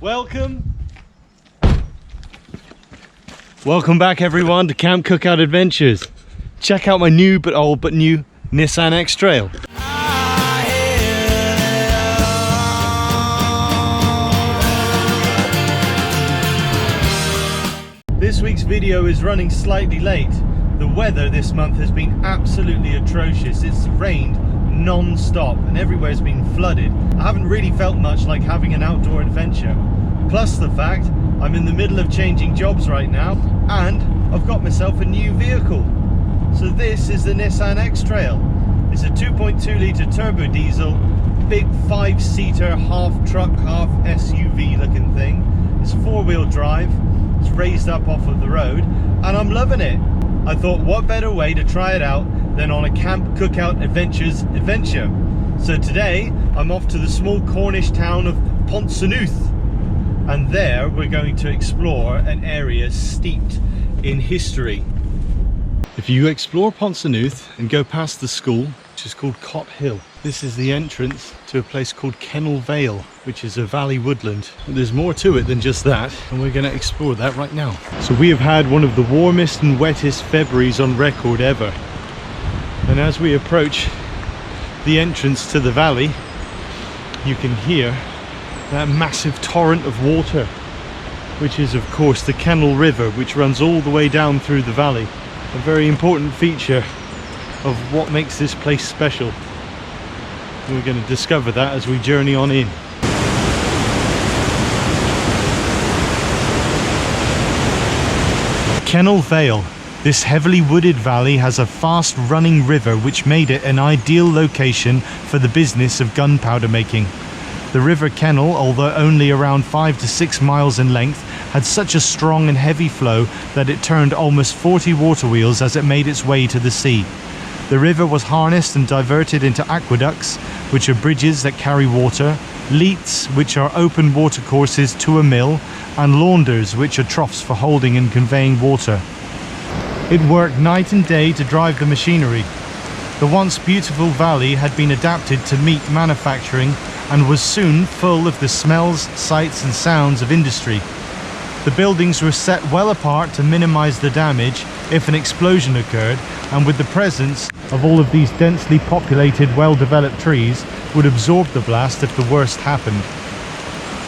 Welcome back everyone to Camp Cookout Adventures. Check out my new but old but new Nissan Xtrail. This week's video is running slightly late. The weather this month has been absolutely atrocious. It's rained non-stop and everywhere's been flooded. I haven't really felt much like having an outdoor adventure. Plus the fact I'm in the middle of changing jobs right now and I've got myself a new vehicle. So this is the Nissan Xtrail. It's a 2.2 litre turbo diesel, big 5-seater, half truck, half SUV looking thing. It's 4-wheel drive, it's raised up off of the road and I'm loving it. I thought what better way to try it out than on a Camp Cookout Adventures adventure. So today I'm off to the small Cornish town of Pendennis. And there we're going to explore an area steeped in history. If you explore Pendennis and go past the school, which is called Cot Hill, this is the entrance to a place called Kennall Vale, which is a valley woodland. And there's more to it than just that, and we're going to explore that right now. So we have had one of the warmest and wettest Februaries on record ever. And as we approach the entrance to the valley, you can hear that massive torrent of water, which is of course the Kennall River, which runs all the way down through the valley. A very important feature of what makes this place special. And we're going to discover that as we journey on in. Kennall Vale. This heavily wooded valley has a fast running river which made it an ideal location for the business of gunpowder making. The River Kennall, although only around 5 to 6 miles in length, had such a strong and heavy flow that it turned almost 40 water wheels as it made its way to the sea. The river was harnessed and diverted into aqueducts, which are bridges that carry water, leats, which are open water courses to a mill, and launders, which are troughs for holding and conveying water. It worked night and day to drive the machinery. The once beautiful valley had been adapted to meat manufacturing and was soon full of the smells, sights and sounds of industry. The buildings were set well apart to minimize the damage if an explosion occurred, and with the presence of all of these densely populated, well-developed trees, would absorb the blast if the worst happened.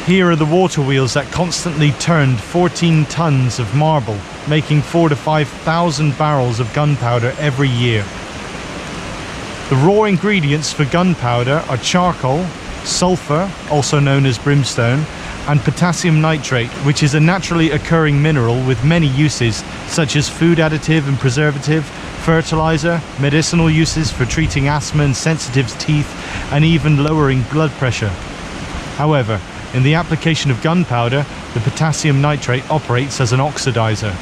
Here are the water wheels that constantly turned 14 tons of marble, making 4,000 to 5,000 barrels of gunpowder every year. The raw ingredients for gunpowder are charcoal, sulfur, also known as brimstone, and potassium nitrate, which is a naturally occurring mineral with many uses, such as food additive and preservative, fertilizer, medicinal uses for treating asthma and sensitive teeth, and even lowering blood pressure. However, in the application of gunpowder, the potassium nitrate operates as an oxidizer.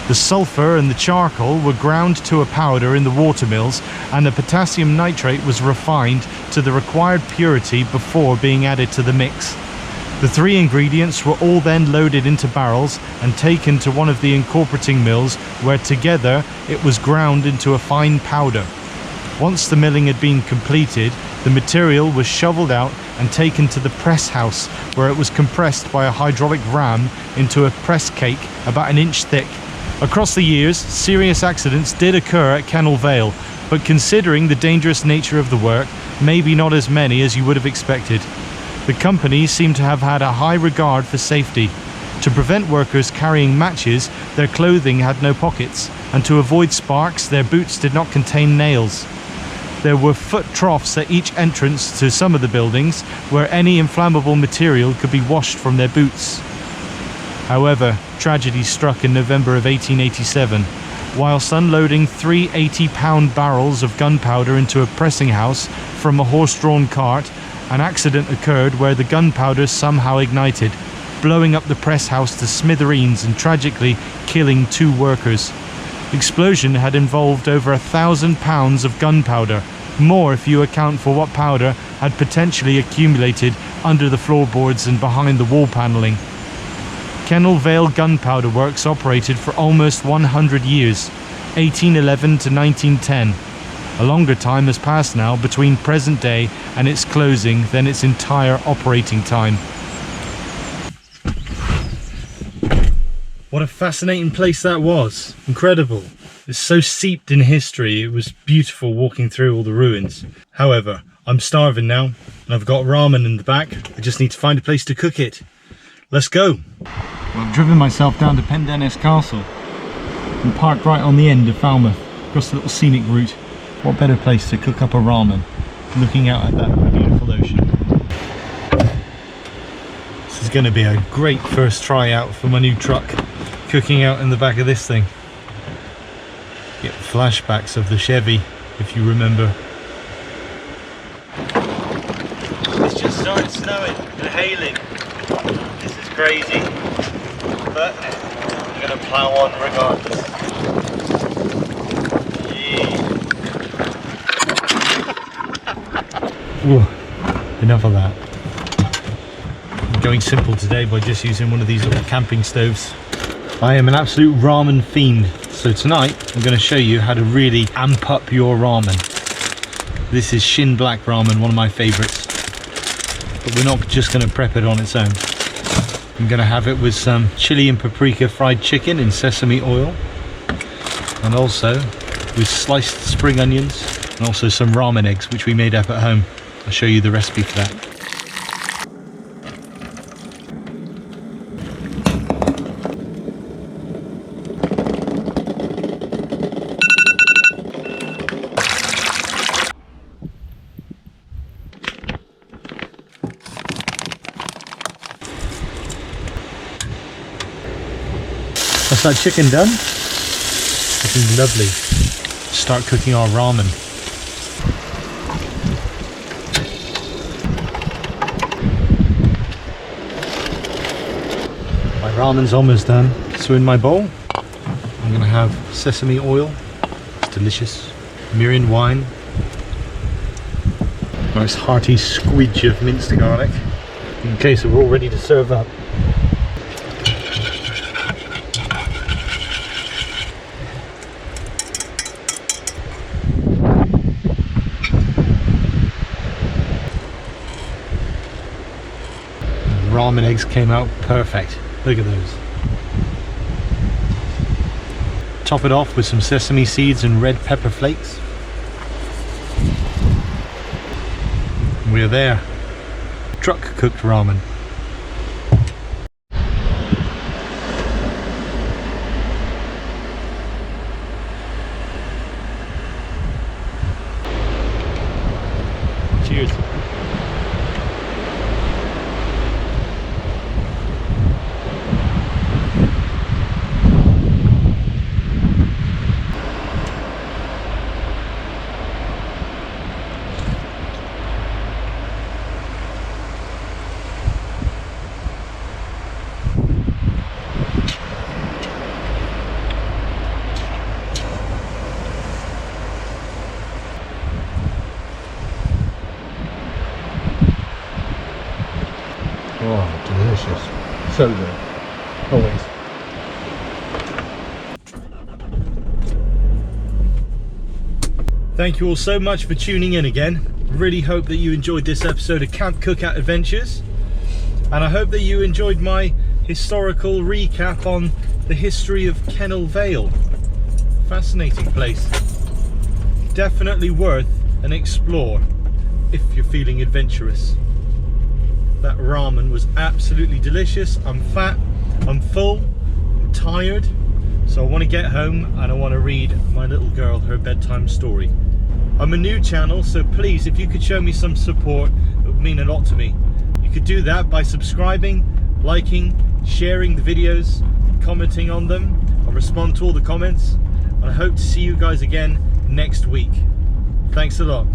The sulfur and the charcoal were ground to a powder in the water mills, and the potassium nitrate was refined to the required purity before being added to the mix. The three ingredients were all then loaded into barrels and taken to one of the incorporating mills, where together it was ground into a fine powder. Once the milling had been completed, the material was shoveled out and taken to the press house, where it was compressed by a hydraulic ram into a press cake about 1 inch thick. Across the years, serious accidents did occur at Kennall Vale, but considering the dangerous nature of the work, maybe not as many as you would have expected. The company seemed to have had a high regard for safety. To prevent workers carrying matches, their clothing had no pockets, and to avoid sparks, their boots did not contain nails. There were foot troughs at each entrance to some of the buildings, where any inflammable material could be washed from their boots. However, tragedy struck in November of 1887. Whilst unloading 3 80-pound barrels of gunpowder into a pressing house from a horse-drawn cart, an accident occurred where the gunpowder somehow ignited, blowing up the press house to smithereens and tragically killing 2 workers. The explosion had involved over 1,000 pounds of gunpowder, more if you account for what powder had potentially accumulated under the floorboards and behind the wall panelling. Kennall Vale Gunpowder Works operated for almost 100 years, 1811 to 1910. A longer time has passed now between present day and its closing than its entire operating time. What a fascinating place that was. Incredible. It's so seeped in history. It was beautiful walking through all the ruins. However, I'm starving now and I've got ramen in the back. I just need to find a place to cook it. Let's go. Well, I've driven myself down to Pendennis Castle and parked right on the end of Falmouth, across the little scenic route. What better place to cook up a ramen, looking out at that beautiful ocean. This is going to be a great first try out for my new truck, cooking out in the back of this thing. Get flashbacks of the Chevy, if you remember. It's just started snowing and hailing. This is crazy, but I'm going to plow on regardless. Ooh, enough of that. I'm going simple today by just using one of these little camping stoves. I am an absolute ramen fiend, so tonight I'm going to show you how to really amp up your ramen. This is Shin Black ramen, one of my favourites, but we're not just going to prep it on its own. I'm going to have it with some chili and paprika fried chicken in sesame oil, and also with sliced spring onions, and also some ramen eggs which we made up at home. I'll show you the recipe for that. That's that chicken done. Looking lovely. Start cooking our ramen. My ramen's almost done. So in my bowl, I'm going to have sesame oil. It's delicious. Mirin wine. Nice hearty squidge of minced garlic. Okay, so we're all ready to serve up. Ramen eggs came out perfect. Look at those. Top it off with some sesame seeds and red pepper flakes. We're there. Truck cooked ramen. Cheers. Oh, delicious. So good. Always. Thank you all so much for tuning in again. Really hope that you enjoyed this episode of Camp Cookout Adventures. And I hope that you enjoyed my historical recap on the history of Kennall Vale. Fascinating place. Definitely worth an explore if you're feeling adventurous. That ramen was absolutely delicious. I'm fat, I'm full, I'm tired, so I want to get home and I want to read my little girl her bedtime story. I'm a new channel, so please, if you could show me some support, it would mean a lot to me. You could do that by subscribing, liking, sharing the videos, commenting on them. I'll respond to all the comments, and I hope to see you guys again next week. Thanks a lot.